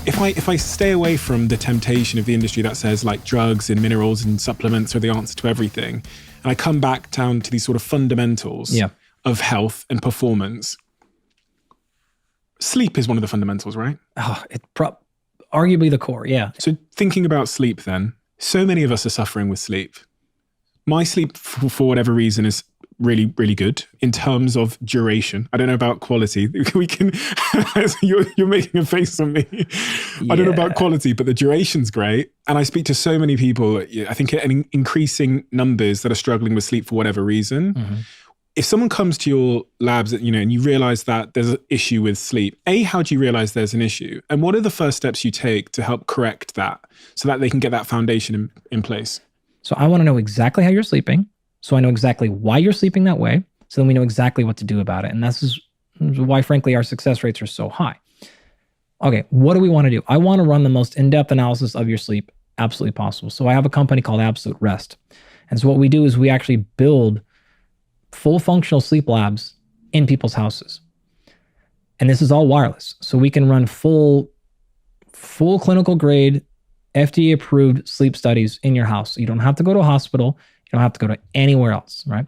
if I stay away from the temptation of the industry that says like drugs and minerals and supplements are the answer to everything, and I come back down to these sort of fundamentals of health and performance, sleep is one of the fundamentals, right? Oh, arguably the core, yeah. So thinking about sleep then, so many of us are suffering with sleep. My sleep, for whatever reason, is really, really good in terms of duration. I don't know about quality. We can, you're making a face on me. Yeah. I don't know about quality, but the duration's great. And I speak to so many people, I think in increasing numbers that are struggling with sleep for whatever reason. Mm-hmm. If someone comes to your labs, and you realize that there's an issue with sleep, how do you realize there's an issue? And what are the first steps you take to help correct that so that they can get that foundation in place? So I want to know exactly how you're sleeping. So I know exactly why you're sleeping that way. So then we know exactly what to do about it. And this is why, frankly, our success rates are so high. Okay, what do we want to do? I want to run the most in-depth analysis of your sleep absolutely possible. So I have a company called Absolute Rest. And so what we do is we actually build full functional sleep labs in people's houses. And this is all wireless. So we can run full clinical grade, FDA approved sleep studies in your house. You don't have to go to a hospital. You don't have to go to anywhere else, right?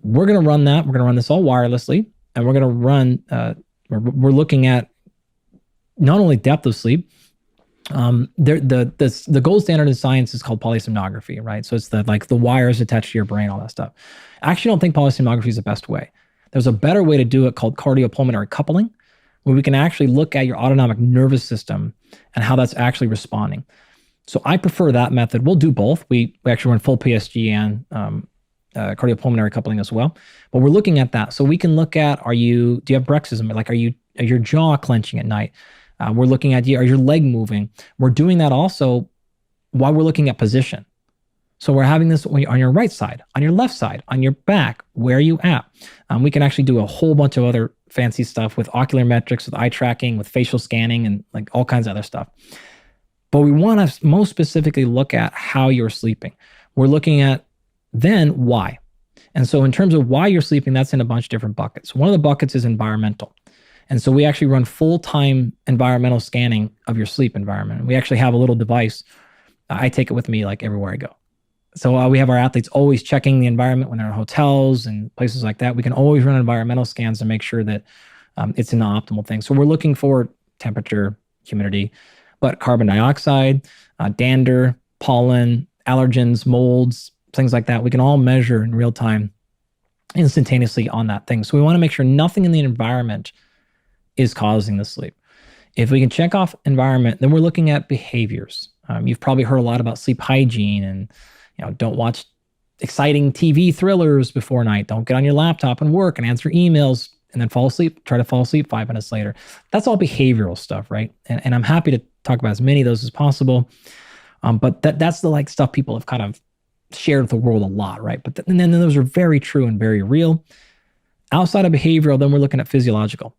We're going to run that. We're going to run this all wirelessly. And we're going to run, we're looking at not only depth of sleep, the gold standard in science is called polysomnography, right? So it's the wires attached to your brain, all that stuff. I actually don't think polysomnography is the best way. There's a better way to do it called cardiopulmonary coupling, where we can actually look at your autonomic nervous system and how that's actually responding. So I prefer that method. We'll do both. We actually run full PSG and cardiopulmonary coupling as well. But we're looking at that. So we can look at, do you have bruxism? Like, are your jaw clenching at night? We're looking at, are your leg moving? We're doing that also while we're looking at position. So we're having this on your right side, on your left side, on your back. Where are you at? We can actually do a whole bunch of other fancy stuff with ocular metrics, with eye tracking, with facial scanning, and like all kinds of other stuff. But we want to most specifically look at how you're sleeping. We're looking at then why. And so in terms of why you're sleeping, that's in a bunch of different buckets. One of the buckets is environmental. And so we actually run full-time environmental scanning of your sleep environment. We actually have a little device. I take it with me like everywhere I go. So we have our athletes always checking the environment when they're in hotels and places like that. We can always run environmental scans to make sure that it's in the optimal thing. So we're looking for temperature, humidity, but carbon dioxide, dander, pollen, allergens, molds, things like that. We can all measure in real time instantaneously on that thing. So we want to make sure nothing in the environment is causing the sleep. If we can check off environment, then we're looking at behaviors. You've probably heard a lot about sleep hygiene and don't watch exciting TV thrillers before night. Don't get on your laptop and work and answer emails and then fall asleep. Try to fall asleep 5 minutes later. That's all behavioral stuff, right? And I'm happy to talk about as many of those as possible. But that's the stuff people have kind of shared with the world a lot, right? But and then those are very true and very real. Outside of behavioral, then we're looking at physiological.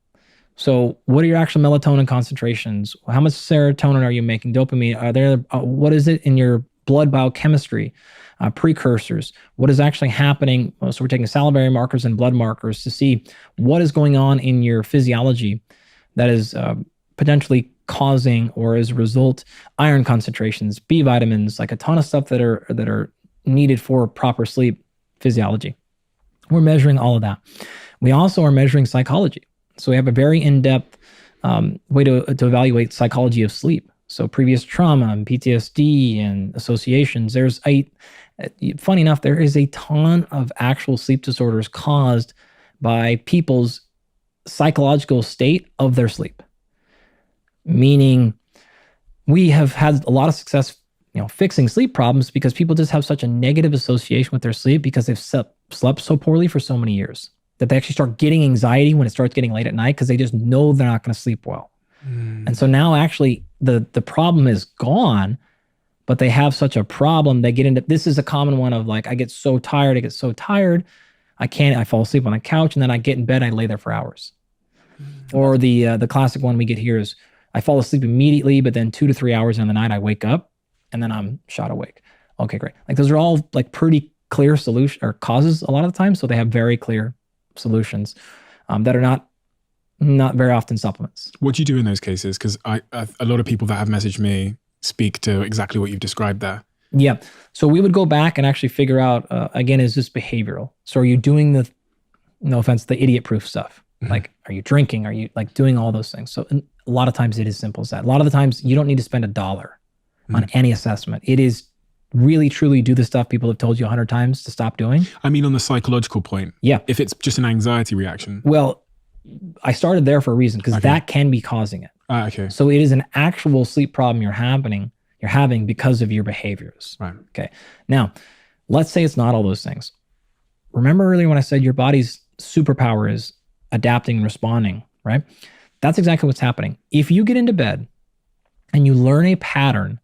So what are your actual melatonin concentrations? How much serotonin are you making? Dopamine? Are there? What is it in your blood biochemistry? Precursors? What is actually happening? So we're taking salivary markers and blood markers to see what is going on in your physiology that is potentially causing, or as a result, iron concentrations, B vitamins, like a ton of stuff that are needed for proper sleep physiology. We're measuring all of that. We also are measuring psychology. So we have a very in-depth way to evaluate psychology of sleep. So previous trauma and PTSD and associations. Funny enough, there is a ton of actual sleep disorders caused by people's psychological state of their sleep. Meaning we have had a lot of success, fixing sleep problems because people just have such a negative association with their sleep because they've slept so poorly for so many years that they actually start getting anxiety when it starts getting late at night because they just know they're not going to sleep well. And so now actually the problem is gone, but they have such a problem. They get into, this is a common one of I get so tired. I fall asleep on the couch and then I get in bed and I lay there for hours. Or the classic one we get here is I fall asleep immediately, but then 2 to 3 hours in the night I wake up and then I'm shot awake. Okay, great. Those are all pretty clear solution or causes a lot of the time. So they have very clear solutions that are not Not very often supplements. What do you do in those cases? Because a lot of people that have messaged me speak to exactly what you've described there. Yeah. So we would go back and actually figure out, again, is this behavioral? So are you doing the, no offense, the idiot proof stuff? Like, are you drinking? Are you like doing all those things? So a lot of times it is simple as that. A lot of the times you don't need to spend $1 on any assessment. It is really, truly do the stuff people have told you 100 times to stop doing. I mean, on the psychological point. Yeah. If it's just an anxiety reaction. Well, I started there for a reason because that can be causing it. Okay. So it is an actual sleep problem you're having because of your behaviors. Right. Okay. Now, let's say it's not all those things. Remember earlier when I said your body's superpower is adapting and responding, right? That's exactly what's happening. If you get into bed and you learn a pattern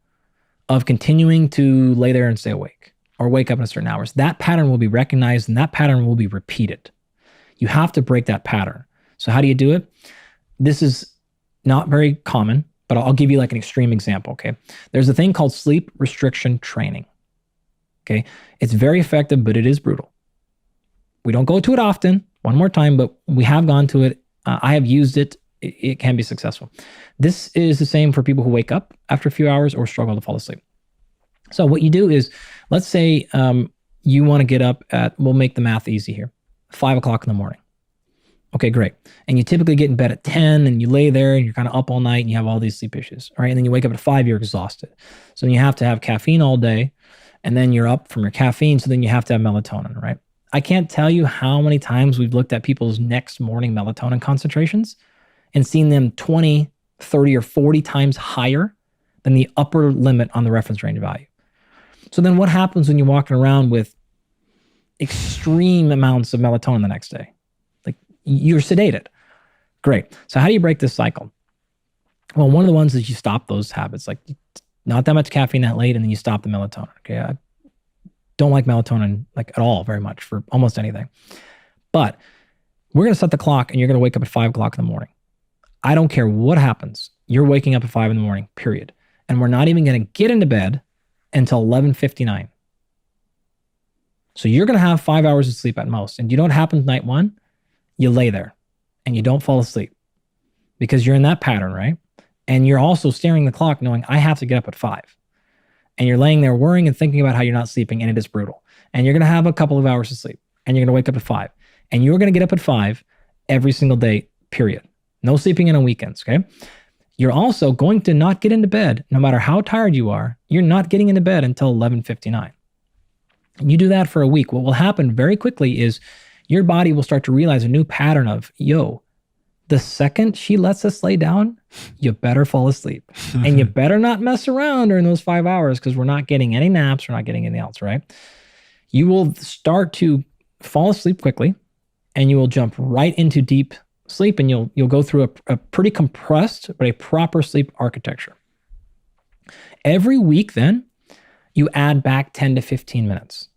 of continuing to lay there and stay awake or wake up at certain hours, that pattern will be recognized and that pattern will be repeated. You have to break that pattern. So how do you do it? This is not very common, but I'll give you like an extreme example, okay? There's a thing called sleep restriction training, okay? It's very effective, but it is brutal. We don't go to it often, one more time, but we have gone to it. I have used it. It can be successful. This is the same for people who wake up after a few hours or struggle to fall asleep. So what you do is, let's say you want to get up at, we'll make the math easy here, 5 o'clock in the morning. Okay, great. And you typically get in bed at 10 and you lay there and you're kind of up all night and you have all these sleep issues. All right. And then you wake up at 5, you're exhausted. So then you have to have caffeine all day and then you're up from your caffeine. So then you have to have melatonin, right? I can't tell you how many times we've looked at people's next morning melatonin concentrations and seen them 20, 30, or 40 times higher than the upper limit on the reference range value. So then what happens when you're walking around with extreme amounts of melatonin the next day? Like you're sedated. Great. So how do you break this cycle? Well, one of the ones is you stop those habits, like not that much caffeine that late, and then you stop the melatonin. Okay. I don't like melatonin like at all very much for almost anything. But we're going to set the clock and you're going to wake up at 5 o'clock in the morning. I don't care what happens. You're waking up at 5 in the morning, period. And we're not even going to get into bed until 11:59. So you're going to have 5 hours of sleep at most. And you know what happens night one? You lay there and you don't fall asleep because you're in that pattern, right? And you're also staring at the clock knowing I have to get up at 5. And you're laying there worrying and thinking about how you're not sleeping, and it is brutal. And you're going to have a couple of hours of sleep and you're going to wake up at 5. And you're going to get up at 5 every single day, period. No sleeping in on weekends, okay? You're also going to not get into bed, no matter how tired you are. You're not getting into bed until 11:59. And you do that for a week. What will happen very quickly is your body will start to realize a new pattern of, yo, the second she lets us lay down, you better fall asleep. And you better not mess around during those 5 hours because we're not getting any naps, we're not getting anything else, right? You will start to fall asleep quickly and you will jump right into deep sleep and you'll go through a pretty compressed but a proper sleep architecture. Every week then, you add back 10 to 15 minutes.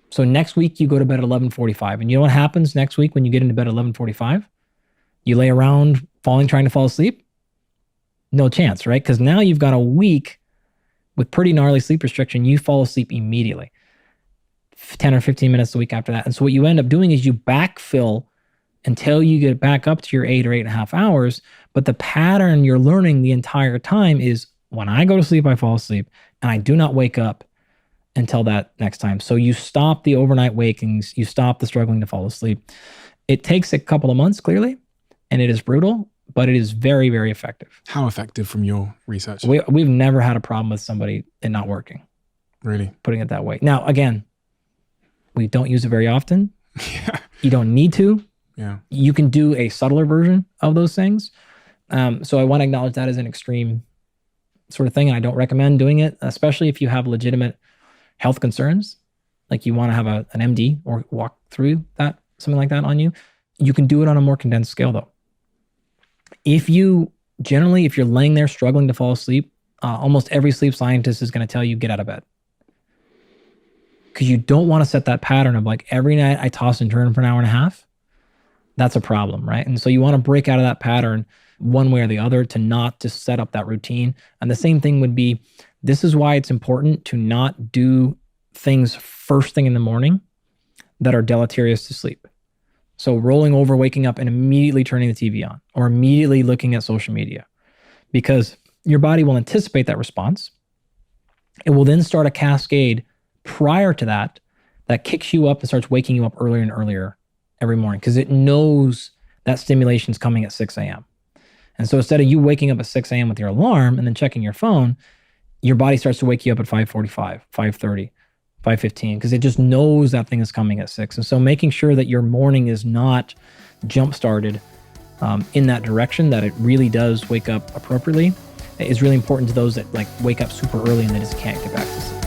So next week you go to bed at 11:45. And you know what happens next week when you get into bed at 11:45? You lay around trying to fall asleep? No chance, right? Because now you've got a week with pretty gnarly sleep restriction. You fall asleep immediately. 10 or 15 minutes a week after that. And so what you end up doing is you backfill until you get back up to your 8 or 8.5 hours. But the pattern you're learning the entire time is when I go to sleep, I fall asleep and I do not wake up until that next time. So you stop the overnight wakings, you stop the struggling to fall asleep. It takes a couple of months, clearly, and it is brutal, but it is very, very effective. How effective from your research? We've never had a problem with somebody it not working. Really? Putting it that way. Now, again, we don't use it very often. Yeah. You don't need to. Yeah. You can do a subtler version of those things. So I want to acknowledge that as an extreme sort of thing. And I don't recommend doing it, especially if you have legitimate health concerns, like you want to have an MD or walk through that, something like that on you. You can do it on a more condensed scale though. If you're laying there struggling to fall asleep, almost every sleep scientist is going to tell you get out of bed. Because you don't want to set that pattern of like every night I toss and turn for an hour and a half. That's a problem, right? And so you want to break out of that pattern one way or the other to not just set up that routine. And the same thing would be, this is why it's important to not do things first thing in the morning that are deleterious to sleep. So rolling over, waking up, and immediately turning the TV on or immediately looking at social media, because your body will anticipate that response. It will then start a cascade prior to that kicks you up and starts waking you up earlier and earlier every morning, because it knows that stimulation is coming at 6 a.m. And so instead of you waking up at 6 a.m. with your alarm and then checking your phone, your body starts to wake you up at 5:45, 5:30, 5:15, because it just knows that thing is coming at 6. And so making sure that your morning is not jump-started in that direction, that it really does wake up appropriately, is really important to those that like wake up super early and they just can't get back to sleep.